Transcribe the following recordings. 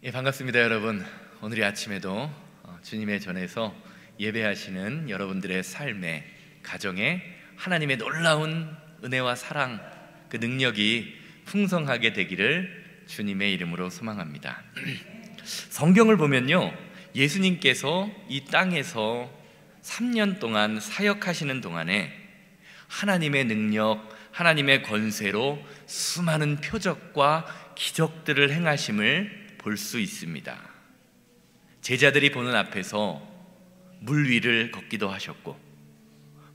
반갑습니다, 여러분. 오늘 아침에도 주님의 전에서 예배하시는 여러분들의 삶에, 가정에 하나님의 놀라운 은혜와 사랑, 그 능력이 풍성하게 되기를 주님의 이름으로 소망합니다. 성경을 보면요, 예수님께서 이 땅에서 3년 동안 사역하시는 동안에 하나님의 능력, 하나님의 권세로 수많은 표적과 기적들을 행하심을 볼 수 있습니다. 제자들이 보는 앞에서 물 위를 걷기도 하셨고,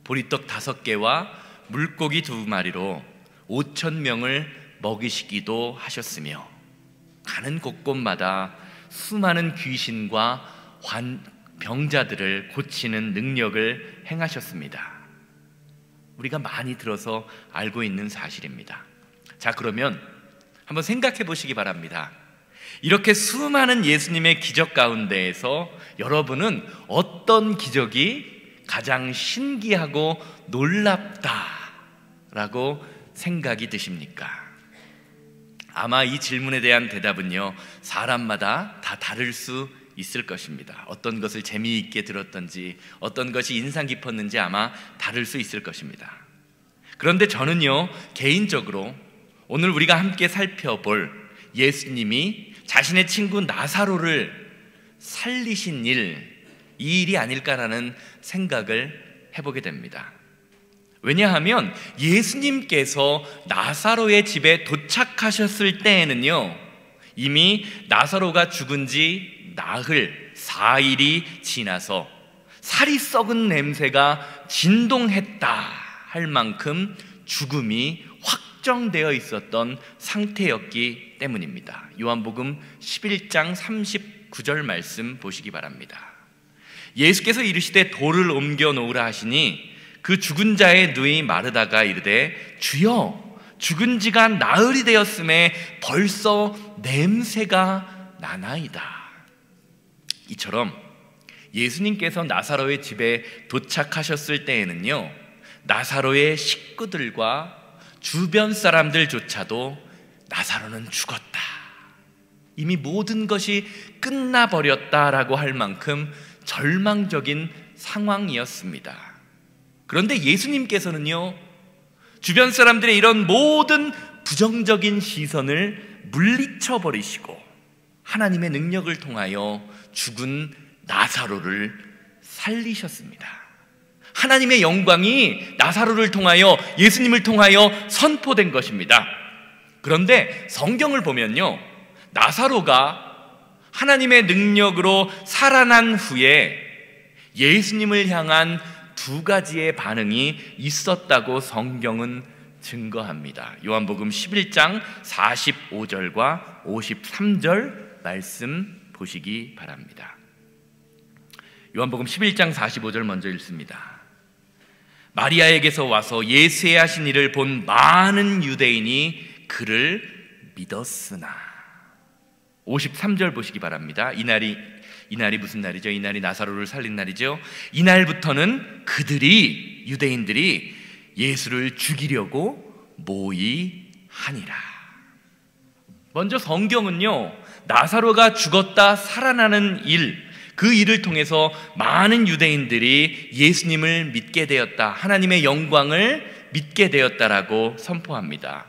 보리떡 5개와 물고기 2마리로 5,000명을 먹이시기도 하셨으며, 가는 곳곳마다 수많은 귀신과 병자들을 고치는 능력을 행하셨습니다. 우리가 많이 들어서 알고 있는 사실입니다. 자, 그러면 한번 생각해 보시기 바랍니다. 이렇게 수많은 예수님의 기적 가운데에서 여러분은 어떤 기적이 가장 신기하고 놀랍다라고 생각이 드십니까? 아마 이 질문에 대한 대답은요, 사람마다 다 다를 수 있을 것입니다. 어떤 것을 재미있게 들었던지, 어떤 것이 인상 깊었는지 아마 다를 수 있을 것입니다. 그런데 저는요, 개인적으로 오늘 우리가 함께 살펴볼 예수님이 자신의 친구 나사로를 살리신 일, 이 일이 아닐까라는 생각을 해보게 됩니다. 왜냐하면 예수님께서 나사로의 집에 도착하셨을 때에는요, 이미 나사로가 죽은 지 나흘 4일이 지나서 살이 썩은 냄새가 진동했다 할 만큼 죽음이 확정되어 있었던 상태였기 때문입니다. 요한복음 11장 39절 말씀 보시기 바랍니다. 예수께서 이르시되 돌을 옮겨 놓으라 하시니 그 죽은 자의 누이 마르다가 이르되 주여, 죽은 지가 나흘이 되었음에 벌써 냄새가 나나이다. 이처럼 예수님께서 나사로의 집에 도착하셨을 때에는요, 나사로의 식구들과 주변 사람들조차도 나사로는 죽었다, 이미 모든 것이 끝나버렸다라고 할 만큼 절망적인 상황이었습니다. 그런데 예수님께서는요, 주변 사람들의 이런 모든 부정적인 시선을 물리쳐 버리시고 하나님의 능력을 통하여 죽은 나사로를 살리셨습니다. 하나님의 영광이 나사로를 통하여, 예수님을 통하여 선포된 것입니다. 그런데 성경을 보면요, 나사로가 하나님의 능력으로 살아난 후에 예수님을 향한 2가지의 반응이 있었다고 성경은 증거합니다. 요한복음 11장 45절과 53절 말씀 보시기 바랍니다. 요한복음 11장 45절 먼저 읽습니다. 마리아에게서 와서 예수의 하신 일을 본 많은 유대인이 그를 믿었으나, 53절 보시기 바랍니다. 이날이 무슨 날이죠? 이날이 나사로를 살린 날이죠. 이날부터는 그들이, 유대인들이 예수를 죽이려고 모의하니라. 먼저 성경은요, 나사로가 죽었다 살아나는 일, 그 일을 통해서 많은 유대인들이 예수님을 믿게 되었다, 하나님의 영광을 믿게 되었다라고 선포합니다.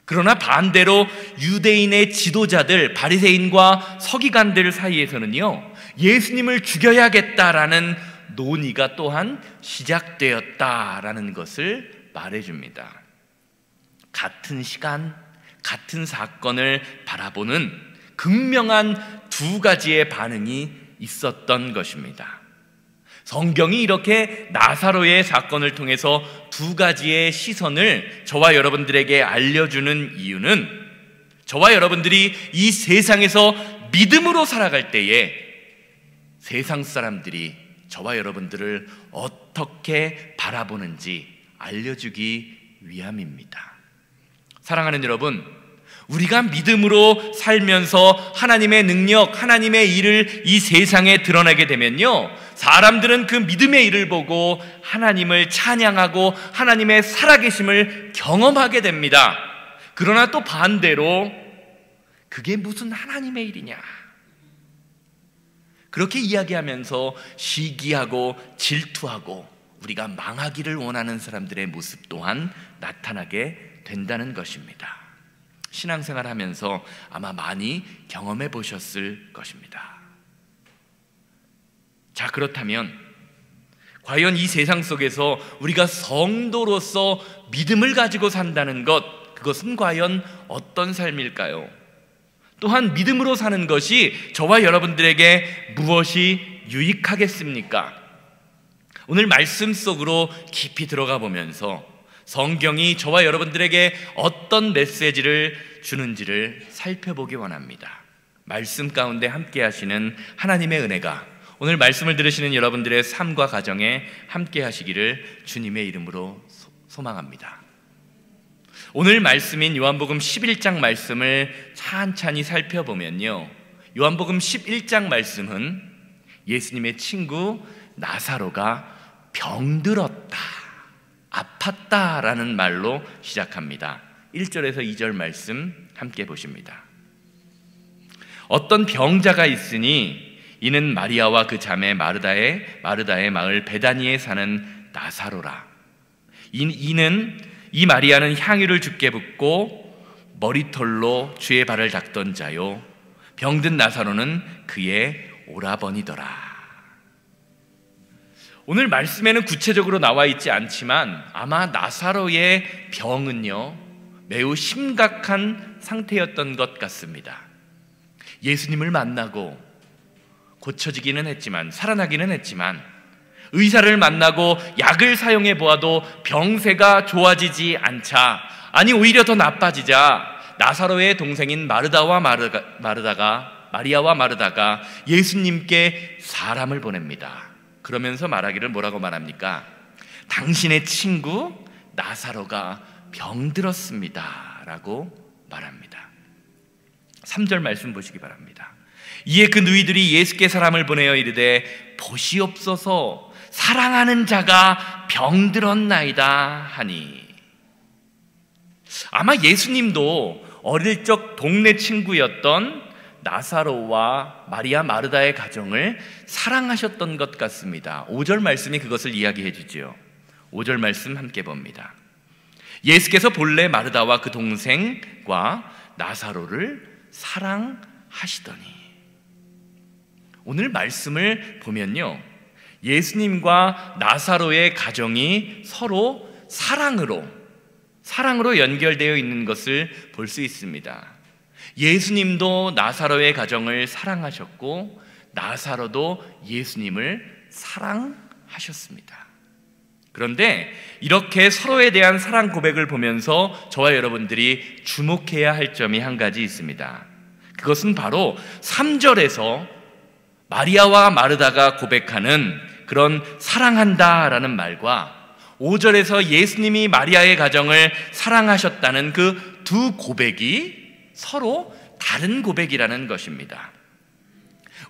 그러나 반대로 유대인의 지도자들, 바리새인과 서기관들 사이에서는요, 예수님을 죽여야겠다라는 논의가 또한 시작되었다라는 것을 말해줍니다. 같은 시간, 같은 사건을 바라보는 극명한 2가지의 반응이 있었던 것입니다. 성경이 이렇게 나사로의 사건을 통해서 2가지의 시선을 저와 여러분들에게 알려주는 이유는, 저와 여러분들이 이 세상에서 믿음으로 살아갈 때에 세상 사람들이 저와 여러분들을 어떻게 바라보는지 알려주기 위함입니다. 사랑하는 여러분, 우리가 믿음으로 살면서 하나님의 능력, 하나님의 일을 이 세상에 드러내게 되면요, 사람들은 그 믿음의 일을 보고 하나님을 찬양하고 하나님의 살아계심을 경험하게 됩니다. 그러나 또 반대로 그게 무슨 하나님의 일이냐, 그렇게 이야기하면서 시기하고 질투하고 우리가 망하기를 원하는 사람들의 모습 또한 나타나게 된다는 것입니다. 신앙생활 하면서 아마 많이 경험해 보셨을 것입니다. 자, 그렇다면 과연 이 세상 속에서 우리가 성도로서 믿음을 가지고 산다는 것, 그것은 과연 어떤 삶일까요? 또한 믿음으로 사는 것이 저와 여러분들에게 무엇이 유익하겠습니까? 오늘 말씀 속으로 깊이 들어가 보면서 성경이 저와 여러분들에게 어떤 메시지를 주는지를 살펴보기 원합니다. 말씀 가운데 함께 하시는 하나님의 은혜가 오늘 말씀을 들으시는 여러분들의 삶과 가정에 함께 하시기를 주님의 이름으로 소망합니다. 오늘 말씀인 요한복음 11장 말씀을 찬찬히 살펴보면요, 요한복음 11장 말씀은 예수님의 친구 나사로가 병들었다, 아팠다라는 말로 시작합니다. 1절에서 2절 말씀 함께 보십니다. 어떤 병자가 있으니 이는 마리아와 그 자매 마르다의 마을 베다니에 사는 나사로라. 이 마리아는 향유를 주께 붓고 머리털로 주의 발을 닦던 자요, 병든 나사로는 그의 오라버니더라. 오늘 말씀에는 구체적으로 나와 있지 않지만 아마 나사로의 병은요 매우 심각한 상태였던 것 같습니다. 예수님을 만나고 고쳐지기는 했지만, 살아나기는 했지만, 의사를 만나고 약을 사용해 보아도 병세가 좋아지지 않자, 아니 오히려 더 나빠지자 나사로의 동생인 마리아와 마르다가 예수님께 사람을 보냅니다. 그러면서 말하기를 뭐라고 말합니까? 당신의 친구 나사로가 병들었습니다 라고 말합니다. 3절 말씀 보시기 바랍니다. 이에 그 누이들이 예수께 사람을 보내어 이르되 보시옵소서, 사랑하는 자가 병들었나이다 하니. 아마 예수님도 어릴 적 동네 친구였던 나사로와 마리아 마르다의 가정을 사랑하셨던 것 같습니다. 5절 말씀이 그것을 이야기해 주죠. 5절 말씀 함께 봅니다. 예수께서 본래 마르다와 그 동생과 나사로를 사랑하시더니. 오늘 말씀을 보면요, 예수님과 나사로의 가정이 서로 사랑으로 연결되어 있는 것을 볼 수 있습니다. 예수님도 나사로의 가정을 사랑하셨고 나사로도 예수님을 사랑하셨습니다. 그런데 이렇게 서로에 대한 사랑 고백을 보면서 저와 여러분들이 주목해야 할 점이 한 가지 있습니다. 그것은 바로 3절에서 마리아와 마르다가 고백하는 그런 사랑한다라는 말과 5절에서 예수님이 마리아의 가정을 사랑하셨다는 그 두 고백이 서로 다른 고백이라는 것입니다.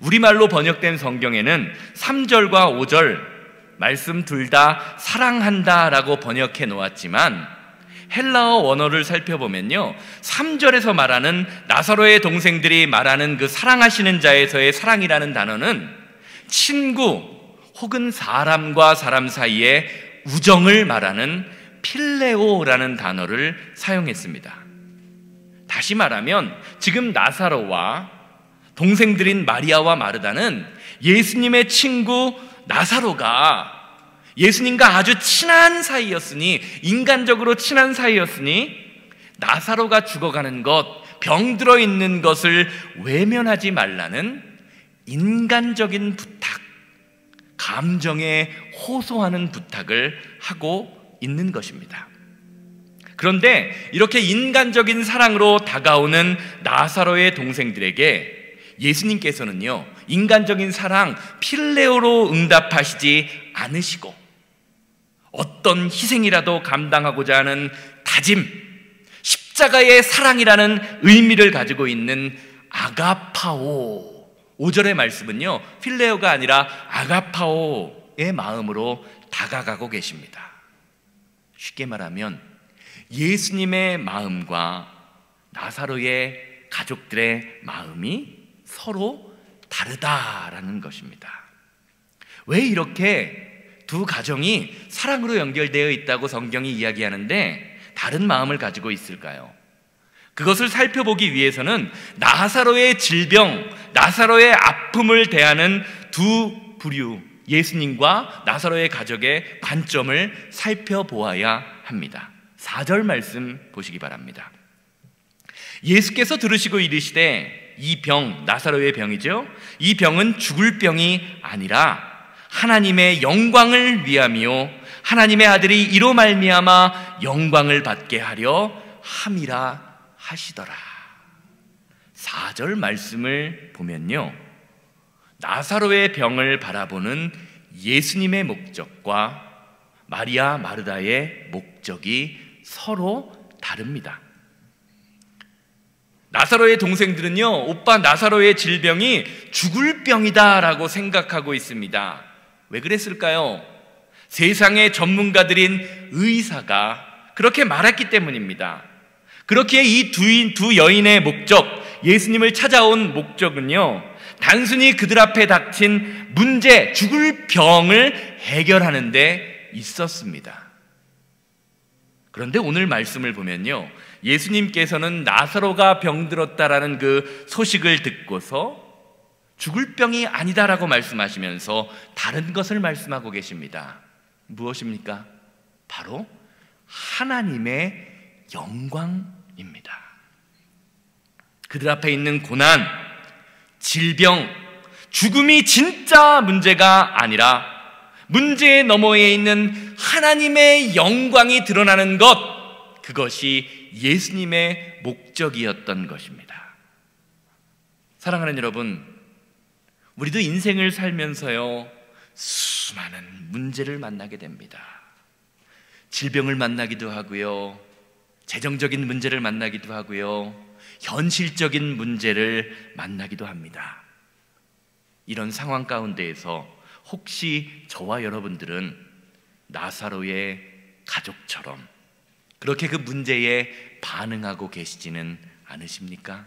우리말로 번역된 성경에는 3절과 5절 말씀 둘 다 사랑한다라고 번역해 놓았지만 헬라어 원어를 살펴보면요, 3절에서 말하는 나사로의 동생들이 말하는 그 사랑하시는 자에서의 사랑이라는 단어는 친구 혹은 사람과 사람 사이의 우정을 말하는 필레오라는 단어를 사용했습니다. 다시 말하면 지금 나사로와 동생들인 마리아와 마르다는 예수님의 친구 나사로가 예수님과 아주 친한 사이였으니, 인간적으로 친한 사이였으니 나사로가 죽어가는 것, 병들어 있는 것을 외면하지 말라는 인간적인 부탁, 감정에 호소하는 부탁을 하고 있는 것입니다. 그런데 이렇게 인간적인 사랑으로 다가오는 나사로의 동생들에게 예수님께서는요, 인간적인 사랑 필레오로 응답하시지 않으시고 어떤 희생이라도 감당하고자 하는 다짐, 십자가의 사랑이라는 의미를 가지고 있는 아가파오, 5절의 말씀은요 필레오가 아니라 아가파오의 마음으로 다가가고 계십니다. 쉽게 말하면 예수님의 마음과 나사로의 가족들의 마음이 서로 다르다라는 것입니다. 왜 이렇게 두 가정이 사랑으로 연결되어 있다고 성경이 이야기하는데 다른 마음을 가지고 있을까요? 그것을 살펴보기 위해서는 나사로의 질병, 나사로의 아픔을 대하는 두 부류, 예수님과 나사로의 가족의 관점을 살펴보아야 합니다. 4절 말씀 보시기 바랍니다. 예수께서 들으시고 이르시되 이 병, 나사로의 병이죠, 이 병은 죽을 병이 아니라 하나님의 영광을 위함이요 하나님의 아들이 이로 말미암아 영광을 받게 하려 함이라 하시더라. 4절 말씀을 보면요, 나사로의 병을 바라보는 예수님의 목적과 마리아 마르다의 목적이 서로 다릅니다. 나사로의 동생들은요, 오빠 나사로의 질병이 죽을 병이다 라고 생각하고 있습니다. 왜 그랬을까요? 세상의 전문가들인 의사가 그렇게 말했기 때문입니다. 그렇기에 이 두 여인의 목적, 예수님을 찾아온 목적은요, 단순히 그들 앞에 닥친 문제, 죽을 병을 해결하는 데 있었습니다. 그런데 오늘 말씀을 보면요, 예수님께서는 나사로가 병들었다라는 그 소식을 듣고서 죽을 병이 아니다라고 말씀하시면서 다른 것을 말씀하고 계십니다. 무엇입니까? 바로 하나님의 영광입니다. 그들 앞에 있는 고난, 질병, 죽음이 진짜 문제가 아니라 문제의 너머에 있는 하나님의 영광이 드러나는 것, 그것이 예수님의 목적이었던 것입니다. 사랑하는 여러분, 우리도 인생을 살면서요, 수많은 문제를 만나게 됩니다. 질병을 만나기도 하고요, 재정적인 문제를 만나기도 하고요, 현실적인 문제를 만나기도 합니다. 이런 상황 가운데에서 혹시 저와 여러분들은 나사로의 가족처럼 그렇게 그 문제에 반응하고 계시지는 않으십니까?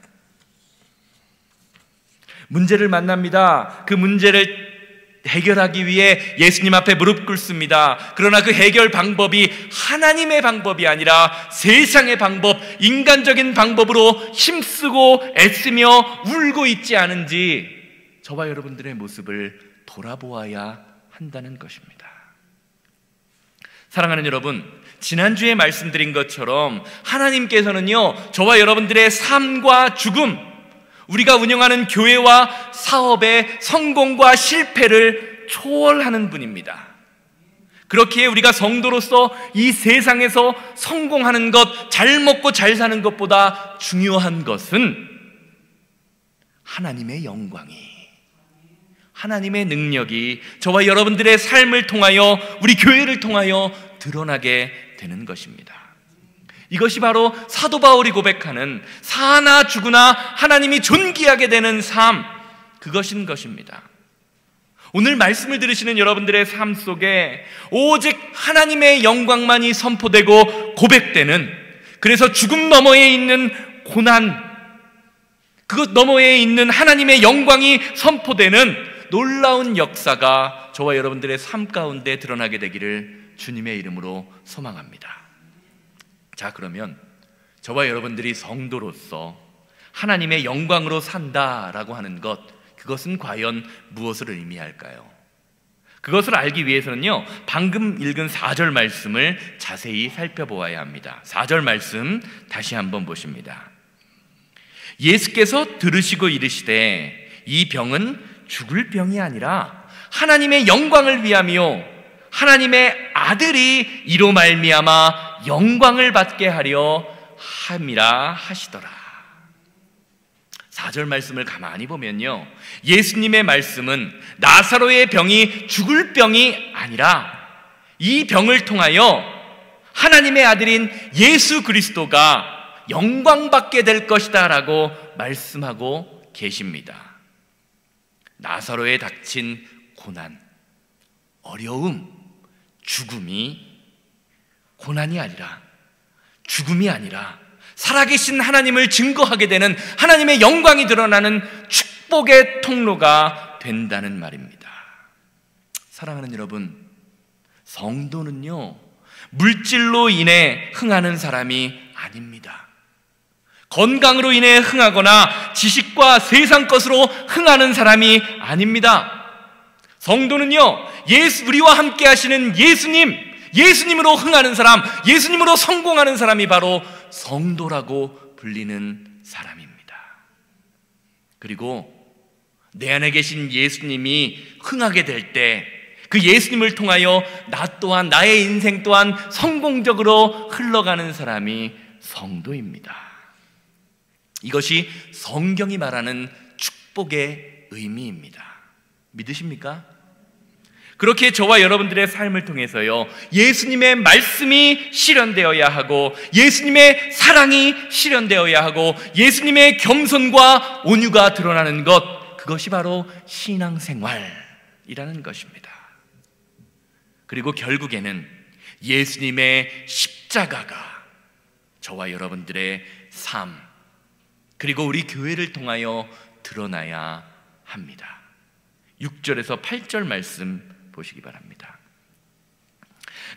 문제를 만납니다. 그 문제를 해결하기 위해 예수님 앞에 무릎 꿇습니다. 그러나 그 해결 방법이 하나님의 방법이 아니라 세상의 방법, 인간적인 방법으로 힘쓰고 애쓰며 울고 있지 않은지 저와 여러분들의 모습을 돌아보아야 한다는 것입니다. 사랑하는 여러분, 지난주에 말씀드린 것처럼 하나님께서는요, 저와 여러분들의 삶과 죽음, 우리가 운영하는 교회와 사업의 성공과 실패를 초월하는 분입니다. 그렇기에 우리가 성도로서 이 세상에서 성공하는 것, 잘 먹고 잘 사는 것보다 중요한 것은 하나님의 영광이, 하나님의 능력이 저와 여러분들의 삶을 통하여, 우리 교회를 통하여 드러나게 되는 것입니다. 이것이 바로 사도 바울이 고백하는 사나 죽으나 하나님이 존귀하게 되는 삶, 그것인 것입니다. 오늘 말씀을 들으시는 여러분들의 삶 속에 오직 하나님의 영광만이 선포되고 고백되는, 그래서 죽음 너머에 있는 고난, 그것 너머에 있는 하나님의 영광이 선포되는 놀라운 역사가 저와 여러분들의 삶 가운데 드러나게 되기를 주님의 이름으로 소망합니다. 자, 그러면 저와 여러분들이 성도로서 하나님의 영광으로 산다라고 하는 것, 그것은 과연 무엇을 의미할까요? 그것을 알기 위해서는요, 방금 읽은 4절 말씀을 자세히 살펴보아야 합니다. 4절 말씀 다시 한번 보십니다. 예수께서 들으시고 이르시되 이 병은 죽을 병이 아니라 하나님의 영광을 위함이요 하나님의 아들이 이로 말미암아 영광을 받게 하려 함이라 하시더라. 4절 말씀을 가만히 보면요, 예수님의 말씀은 나사로의 병이 죽을 병이 아니라 이 병을 통하여 하나님의 아들인 예수 그리스도가 영광받게 될 것이다 라고 말씀하고 계십니다. 나사로에 닥친 고난, 어려움, 죽음이 고난이 아니라, 죽음이 아니라 살아계신 하나님을 증거하게 되는, 하나님의 영광이 드러나는 축복의 통로가 된다는 말입니다. 사랑하는 여러분, 성도는요, 물질로 인해 흥하는 사람이 아닙니다. 건강으로 인해 흥하거나 지식과 세상 것으로 흥하는 사람이 아닙니다. 성도는요, 우리와 함께 하시는 예수님으로 흥하는 사람, 예수님으로 성공하는 사람이 바로 성도라고 불리는 사람입니다. 그리고 내 안에 계신 예수님이 흥하게 될 때 그 예수님을 통하여 나 또한, 나의 인생 또한 성공적으로 흘러가는 사람이 성도입니다. 이것이 성경이 말하는 축복의 의미입니다. 믿으십니까? 그렇게 저와 여러분들의 삶을 통해서요, 예수님의 말씀이 실현되어야 하고, 예수님의 사랑이 실현되어야 하고, 예수님의 겸손과 온유가 드러나는 것, 그것이 바로 신앙생활이라는 것입니다. 그리고 결국에는 예수님의 십자가가 저와 여러분들의 삶, 그리고 우리 교회를 통하여 드러나야 합니다. 6절에서 8절 말씀 보시기 바랍니다.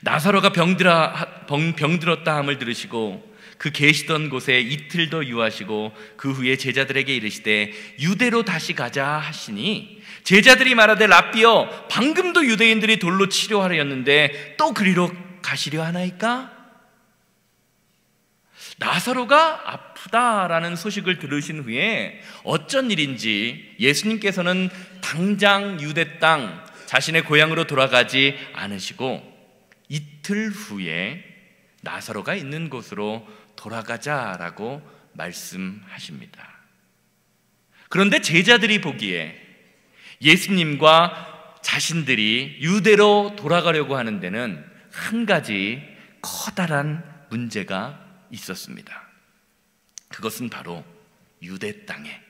나사로가 병들었다 함을 들으시고 그 계시던 곳에 이틀 더 유하시고 그 후에 제자들에게 이르시되 유대로 다시 가자 하시니, 제자들이 말하되 랍비여, 방금도 유대인들이 돌로 치료하려였는데 또 그리로 가시려 하나이까? 나사로가 아프다라는 소식을 들으신 후에 어쩐 일인지 예수님께서는 당장 유대 땅, 자신의 고향으로 돌아가지 않으시고 이틀 후에 나사로가 있는 곳으로 돌아가자라고 말씀하십니다. 그런데 제자들이 보기에 예수님과 자신들이 유대로 돌아가려고 하는 데는 한 가지 커다란 문제가 있었습니다. 그것은 바로 유대 땅에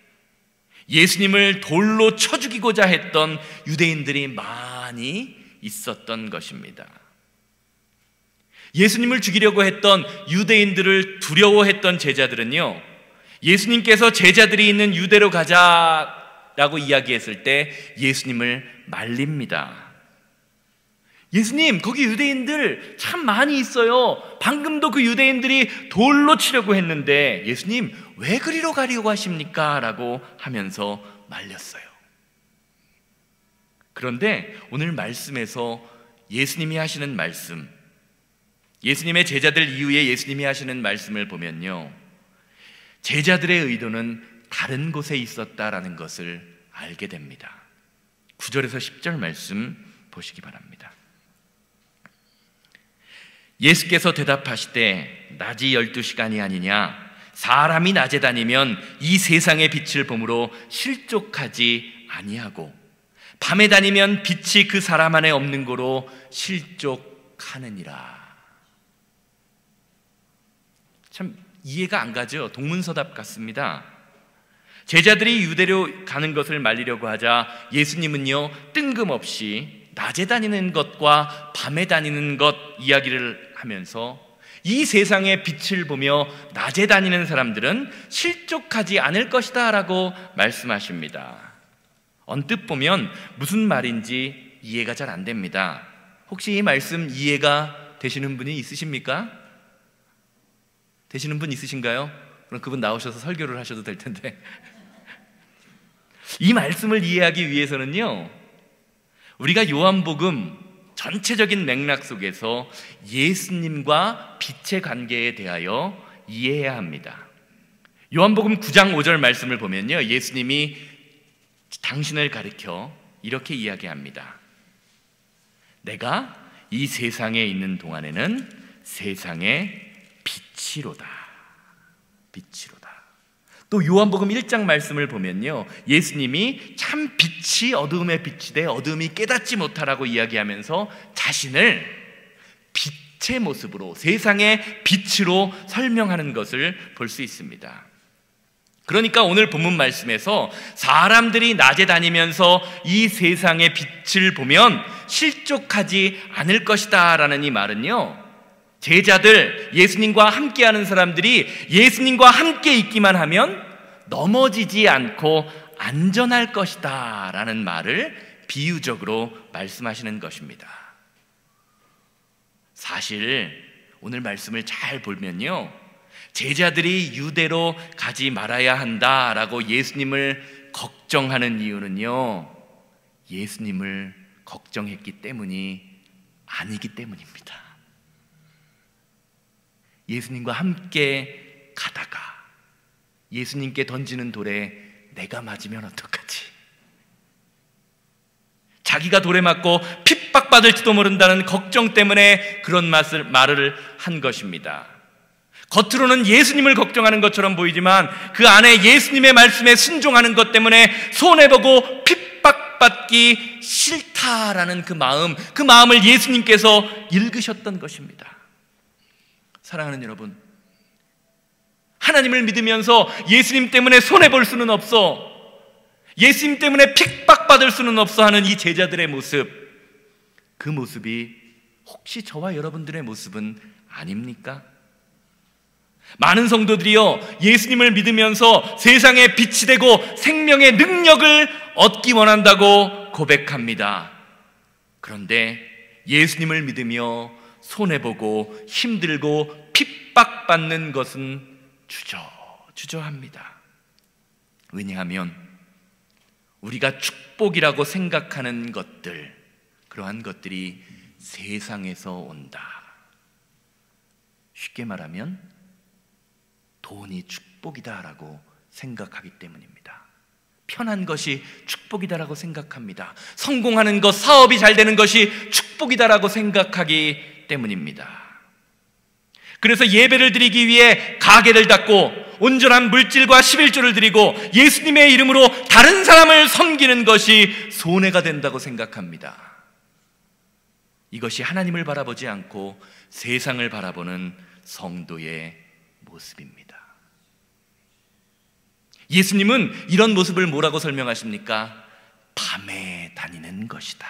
예수님을 돌로 쳐 죽이고자 했던 유대인들이 많이 있었던 것입니다. 예수님을 죽이려고 했던 유대인들을 두려워했던 제자들은요, 예수님께서 제자들이 있는 유대로 가자라고 이야기했을 때 예수님을 말립니다. 예수님, 거기 유대인들 참 많이 있어요. 방금도 그 유대인들이 돌로 치려고 했는데 예수님 왜 그리로 가려고 하십니까? 라고 하면서 말렸어요. 그런데 오늘 말씀에서 예수님이 하시는 말씀, 예수님의 제자들 이후에 예수님이 하시는 말씀을 보면요, 제자들의 의도는 다른 곳에 있었다라는 것을 알게 됩니다. 9절에서 10절 말씀 보시기 바랍니다. 예수께서 대답하시되 낮이 12시간이 아니냐? 사람이 낮에 다니면 이 세상의 빛을 보므로 실족하지 아니하고 밤에 다니면 빛이 그 사람 안에 없는 거로 실족하느니라. 참 이해가 안 가죠? 동문서답 같습니다. 제자들이 유대로 가는 것을 말리려고 하자 예수님은요, 뜬금없이 낮에 다니는 것과 밤에 다니는 것 이야기를 하면서 이 세상의 빛을 보며 낮에 다니는 사람들은 실족하지 않을 것이다 라고 말씀하십니다. 언뜻 보면 무슨 말인지 이해가 잘 안 됩니다. 혹시 이 말씀 이해가 되시는 분이 있으십니까? 되시는 분 있으신가요? 그럼 그분 나오셔서 설교를 하셔도 될 텐데. 이 말씀을 이해하기 위해서는요, 우리가 요한복음 전체적인 맥락 속에서 예수님과 빛의 관계에 대하여 이해해야 합니다. 요한복음 9장 5절 말씀을 보면요, 예수님이 당신을 가리켜 이렇게 이야기합니다. 내가 이 세상에 있는 동안에는 세상의 빛이로다. 빛이로다. 또 요한복음 1장 말씀을 보면요, 예수님이 참 빛이 어두움에 비치되 어두움이 깨닫지 못하라고 이야기하면서 자신을 빛의 모습으로, 세상의 빛으로 설명하는 것을 볼 수 있습니다. 그러니까 오늘 본문 말씀에서 사람들이 낮에 다니면서 이 세상의 빛을 보면 실족하지 않을 것이다 라는 이 말은요, 제자들, 예수님과 함께하는 사람들이 예수님과 함께 있기만 하면 넘어지지 않고 안전할 것이다 라는 말을 비유적으로 말씀하시는 것입니다. 사실 오늘 말씀을 잘 보면요, 제자들이 유대로 가지 말아야 한다라고 예수님을 걱정하는 이유는요, 예수님을 걱정했기 때문이 아니기 때문입니다. 예수님과 함께 가다가 예수님께 던지는 돌에 내가 맞으면 어떡하지? 자기가 돌에 맞고 핍박받을지도 모른다는 걱정 때문에 그런 말을 한 것입니다. 겉으로는 예수님을 걱정하는 것처럼 보이지만 그 안에 예수님의 말씀에 순종하는 것 때문에 손해보고 핍박받기 싫다라는 그 마음을 예수님께서 읽으셨던 것입니다. 사랑하는 여러분, 하나님을 믿으면서 예수님 때문에 손해볼 수는 없어, 예수님 때문에 핍박받을 수는 없어 하는 이 제자들의 모습, 그 모습이 혹시 저와 여러분들의 모습은 아닙니까? 많은 성도들이요, 예수님을 믿으면서 세상에 빛이 되고 생명의 능력을 얻기 원한다고 고백합니다. 그런데 예수님을 믿으며 손해보고 힘들고 핍박받는 것은 주저합니다. 왜냐하면 우리가 축복이라고 생각하는 것들, 그러한 것들이 세상에서 온다. 쉽게 말하면 돈이 축복이다라고 생각하기 때문입니다. 편한 것이 축복이다라고 생각합니다. 성공하는 것, 사업이 잘 되는 것이 축복이다라고 생각하기 때문입니다. 그래서 예배를 드리기 위해 가게를 닫고 온전한 물질과 11조를 드리고 예수님의 이름으로 다른 사람을 섬기는 것이 손해가 된다고 생각합니다. 이것이 하나님을 바라보지 않고 세상을 바라보는 성도의 모습입니다. 예수님은 이런 모습을 뭐라고 설명하십니까? 밤에 다니는 것이다.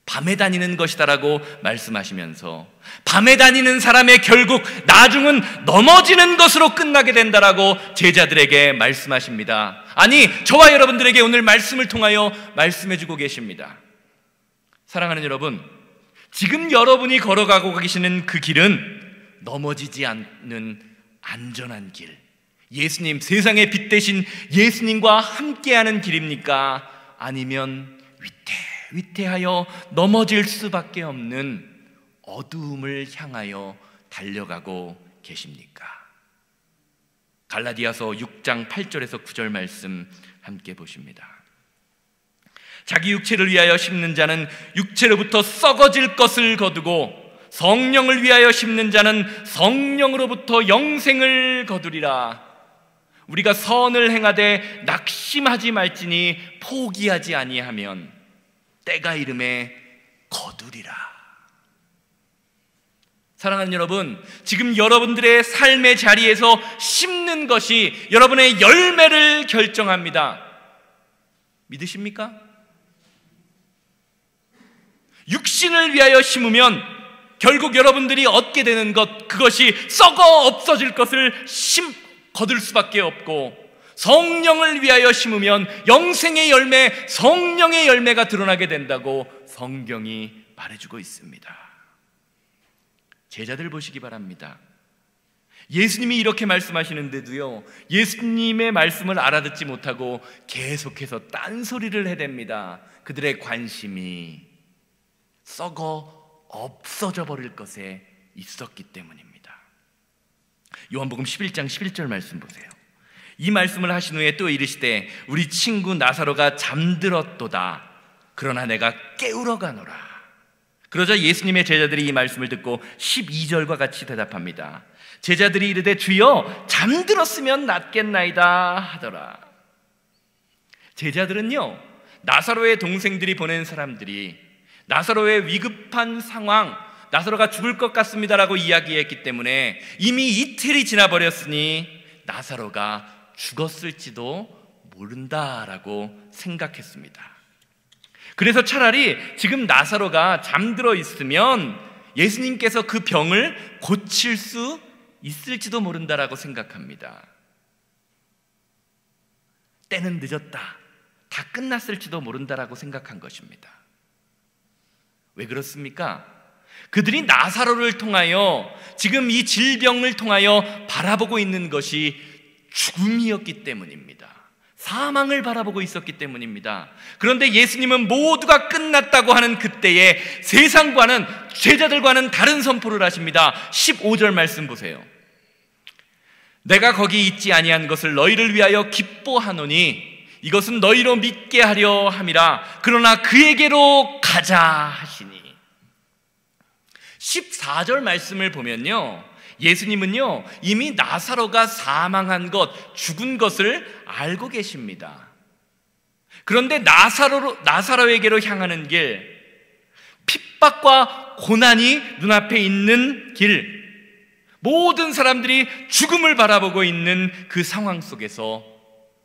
밤에 다니는 것이다라고 말씀하시면서 밤에 다니는 사람의 결국 나중은 넘어지는 것으로 끝나게 된다라고 제자들에게 말씀하십니다. 아니, 저와 여러분들에게 오늘 말씀을 통하여 말씀해주고 계십니다. 사랑하는 여러분, 지금 여러분이 걸어가고 계시는 그 길은 넘어지지 않는 안전한 길, 예수님, 세상의 빛 대신 예수님과 함께하는 길입니까? 아니면 위태하여 넘어질 수밖에 없는 어두움을 향하여 달려가고 계십니까? 갈라디아서 6장 8절에서 9절 말씀 함께 보십니다. 자기 육체를 위하여 심는 자는 육체로부터 썩어질 것을 거두고 성령을 위하여 심는 자는 성령으로부터 영생을 거두리라. 우리가 선을 행하되 낙심하지 말지니 포기하지 아니하면 때가 이름에 거두리라. 사랑하는 여러분, 지금 여러분들의 삶의 자리에서 심는 것이 여러분의 열매를 결정합니다. 믿으십니까? 육신을 위하여 심으면 결국 여러분들이 얻게 되는 것, 그것이 썩어 없어질 것을 거둘 수밖에 없고, 성령을 위하여 심으면 영생의 열매, 성령의 열매가 드러나게 된다고 성경이 말해주고 있습니다. 제자들 보시기 바랍니다. 예수님이 이렇게 말씀하시는데도요, 예수님의 말씀을 알아듣지 못하고 계속해서 딴소리를 해댑니다. 그들의 관심이 썩어 없어져 버릴 것에 있었기 때문입니다. 요한복음 11장 11절 말씀 보세요. 이 말씀을 하신 후에 또 이르시되 우리 친구 나사로가 잠들었도다. 그러나 내가 깨우러 가노라. 그러자 예수님의 제자들이 이 말씀을 듣고 12절과 같이 대답합니다. 제자들이 이르되 주여 잠들었으면 낫겠나이다 하더라. 제자들은요, 나사로의 동생들이 보낸 사람들이 나사로의 위급한 상황, 나사로가 죽을 것 같습니다라고 이야기했기 때문에 이미 이틀이 지나버렸으니 나사로가 죽었을지도 모른다라고 생각했습니다. 그래서 차라리 지금 나사로가 잠들어 있으면 예수님께서 그 병을 고칠 수 있을지도 모른다라고 생각합니다. 때는 늦었다, 다 끝났을지도 모른다라고 생각한 것입니다. 왜 그렇습니까? 그들이 나사로를 통하여, 지금 이 질병을 통하여 바라보고 있는 것이 죽음이었기 때문입니다. 사망을 바라보고 있었기 때문입니다. 그런데 예수님은 모두가 끝났다고 하는 그때에 세상과는, 제자들과는 다른 선포를 하십니다. 15절 말씀 보세요. 내가 거기 있지 아니한 것을 너희를 위하여 기뻐하노니 이것은 너희로 믿게 하려 함이라. 그러나 그에게로 가자 하시니. 14절 말씀을 보면요, 예수님은요 이미 나사로가 사망한 것, 죽은 것을 알고 계십니다. 그런데 나사로에게로 향하는 길, 핍박과 고난이 눈앞에 있는 길, 모든 사람들이 죽음을 바라보고 있는 그 상황 속에서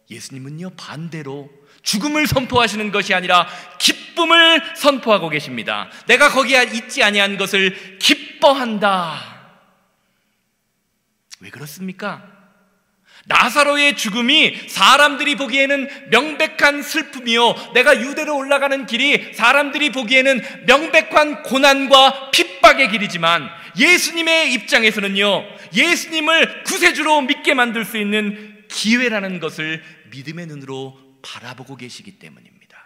예수님은요 반대로 죽음을 선포하시는 것이 아니라 기쁨을 선포하고 계십니다. 내가 거기에 있지 아니한 것을 기뻐한다. 왜 그렇습니까? 나사로의 죽음이 사람들이 보기에는 명백한 슬픔이요, 내가 유대로 올라가는 길이 사람들이 보기에는 명백한 고난과 핍박의 길이지만 예수님의 입장에서는요, 예수님을 구세주로 믿게 만들 수 있는 기회라는 것을 믿음의 눈으로 바라보고 계시기 때문입니다.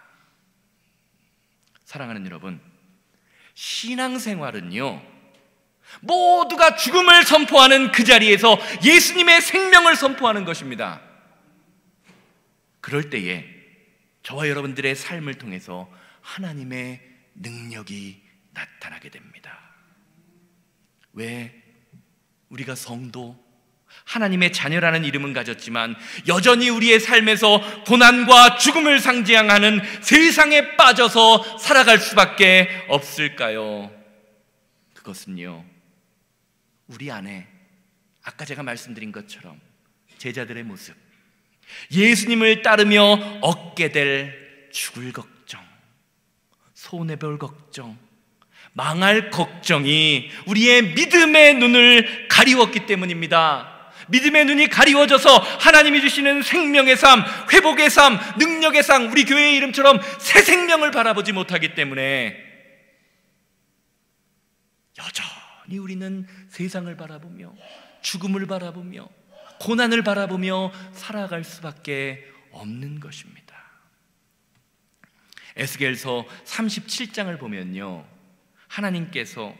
사랑하는 여러분, 신앙생활은요 모두가 죽음을 선포하는 그 자리에서 예수님의 생명을 선포하는 것입니다. 그럴 때에 저와 여러분들의 삶을 통해서 하나님의 능력이 나타나게 됩니다. 왜 우리가 성도, 하나님의 자녀라는 이름은 가졌지만 여전히 우리의 삶에서 고난과 죽음을 상징하는 세상에 빠져서 살아갈 수밖에 없을까요? 그것은요, 우리 안에 아까 제가 말씀드린 것처럼 제자들의 모습, 예수님을 따르며 얻게 될 죽을 걱정, 손해볼 걱정, 망할 걱정이 우리의 믿음의 눈을 가리웠기 때문입니다. 믿음의 눈이 가리워져서 하나님이 주시는 생명의 삶, 회복의 삶, 능력의 삶, 우리 교회의 이름처럼 새 생명을 바라보지 못하기 때문에 여전히 우리는 세상을 바라보며 죽음을 바라보며 고난을 바라보며 살아갈 수밖에 없는 것입니다. 에스겔서 37장을 보면요, 하나님께서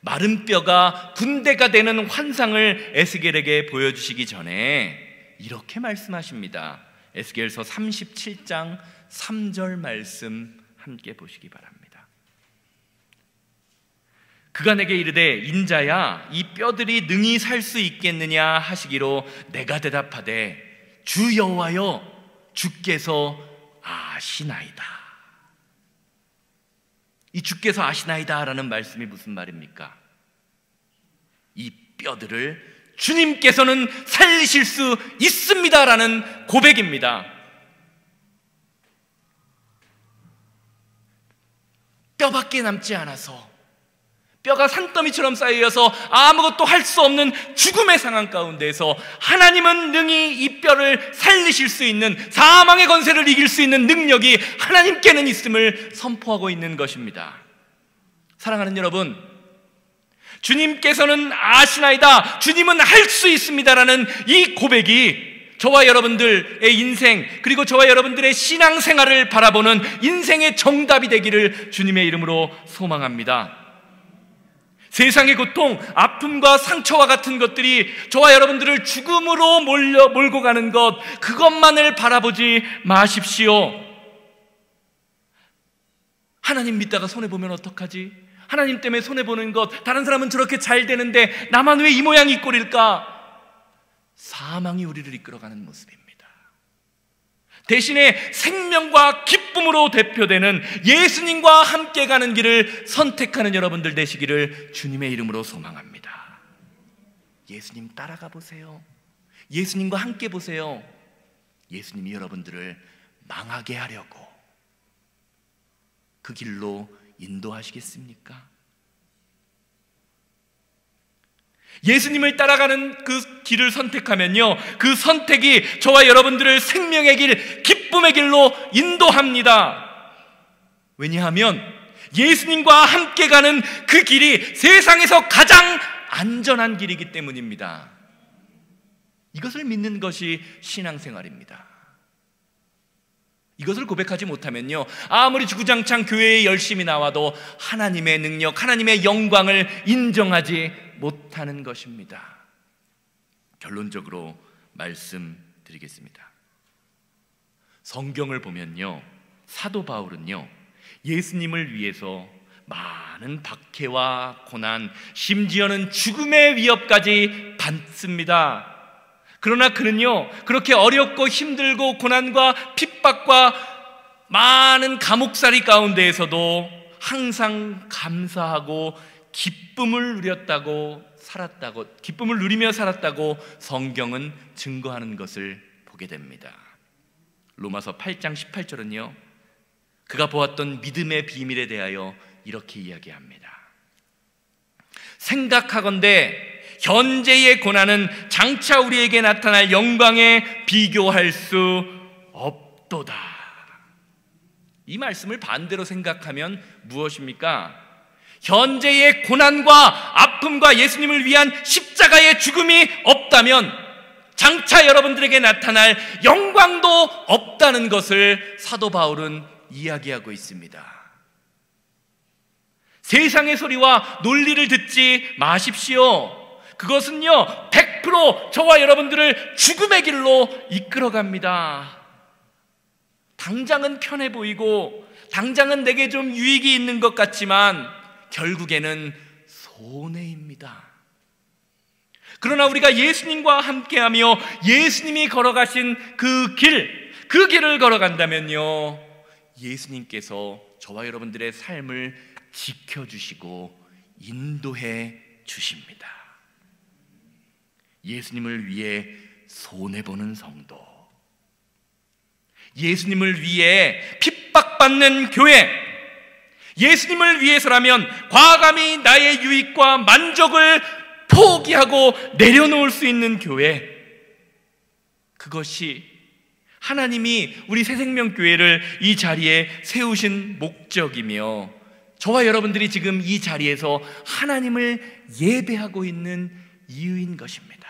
마른 뼈가 군대가 되는 환상을 에스겔에게 보여주시기 전에 이렇게 말씀하십니다. 에스겔서 37장 3절 말씀 함께 보시기 바랍니다. 그가 내게 이르되 인자야, 이 뼈들이 능히 살 수 있겠느냐 하시기로 내가 대답하되 주 여호와여, 주께서 아시나이다. 이 주께서 아시나이다 라는 말씀이 무슨 말입니까? 이 뼈들을 주님께서는 살리실 수 있습니다 라는 고백입니다. 뼈밖에 남지 않아서, 뼈가 산더미처럼 쌓여서 아무것도 할 수 없는 죽음의 상황 가운데에서 하나님은 능히 이 뼈를 살리실 수 있는, 사망의 권세를 이길 수 있는 능력이 하나님께는 있음을 선포하고 있는 것입니다. 사랑하는 여러분, 주님께서는 아시나이다, 주님은 할 수 있습니다라는 이 고백이 저와 여러분들의 인생, 그리고 저와 여러분들의 신앙생활을 바라보는 인생의 정답이 되기를 주님의 이름으로 소망합니다. 세상의 고통, 아픔과 상처와 같은 것들이 저와 여러분들을 죽음으로 몰고 가는 것, 그것만을 바라보지 마십시오. 하나님 믿다가 손해보면 어떡하지? 하나님 때문에 손해보는 것, 다른 사람은 저렇게 잘 되는데 나만 왜 이 모양 이 꼴일까? 사망이 우리를 이끌어가는 모습입니다. 대신에 생명과 기쁨으로 대표되는 예수님과 함께 가는 길을 선택하는 여러분들 되시기를 주님의 이름으로 소망합니다. 예수님 따라가 보세요. 예수님과 함께 보세요. 예수님이 여러분들을 망하게 하려고 그 길로 인도하시겠습니까? 예수님을 따라가는 그 길을 선택하면요, 그 선택이 저와 여러분들을 생명의 길, 기쁨의 길로 인도합니다. 왜냐하면 예수님과 함께 가는 그 길이 세상에서 가장 안전한 길이기 때문입니다. 이것을 믿는 것이 신앙생활입니다. 이것을 고백하지 못하면요, 아무리 주구장창 교회에 열심히 나와도 하나님의 능력, 하나님의 영광을 인정하지 못하는 것입니다. 결론적으로 말씀드리겠습니다. 성경을 보면요, 사도 바울은요, 예수님을 위해서 많은 박해와 고난, 심지어는 죽음의 위협까지 받습니다. 그러나 그는요, 그렇게 어렵고 힘들고 고난과 핍박과 많은 감옥살이 가운데에서도 항상 감사하고 기쁨을 누리며 살았다고 성경은 증거하는 것을 보게 됩니다. 로마서 8장 18절은요, 그가 보았던 믿음의 비밀에 대하여 이렇게 이야기합니다. 생각하건대 현재의 고난은 장차 우리에게 나타날 영광에 비교할 수 없도다. 이 말씀을 반대로 생각하면 무엇입니까? 현재의 고난과 아픔과 예수님을 위한 십자가의 죽음이 없다면 장차 여러분들에게 나타날 영광도 없다는 것을 사도 바울은 이야기하고 있습니다. 세상의 소리와 논리를 듣지 마십시오. 그것은요, 100% 저와 여러분들을 죽음의 길로 이끌어갑니다. 당장은 편해 보이고 당장은 내게 좀 유익이 있는 것 같지만 결국에는 손해입니다. 그러나 우리가 예수님과 함께하며 예수님이 걸어가신 그 길을 걸어간다면요, 예수님께서 저와 여러분들의 삶을 지켜주시고 인도해 주십니다. 예수님을 위해 손해보는 성도, 예수님을 위해 핍박받는 교회, 예수님을 위해서라면 과감히 나의 유익과 만족을 포기하고 내려놓을 수 있는 교회, 그것이 하나님이 우리 새생명교회를 이 자리에 세우신 목적이며 저와 여러분들이 지금 이 자리에서 하나님을 예배하고 있는 이유인 것입니다.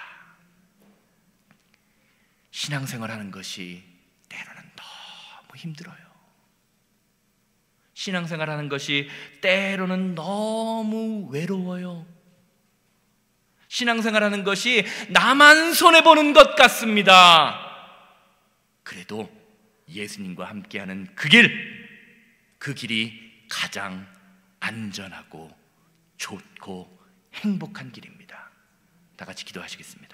신앙생활하는 것이 때로는 너무 힘들어요. 신앙생활하는 것이 때로는 너무 외로워요. 신앙생활하는 것이 나만 손해보는 것 같습니다. 그래도 예수님과 함께하는 그 길이 가장 안전하고 좋고 행복한 길입니다. 다 같이 기도하시겠습니다.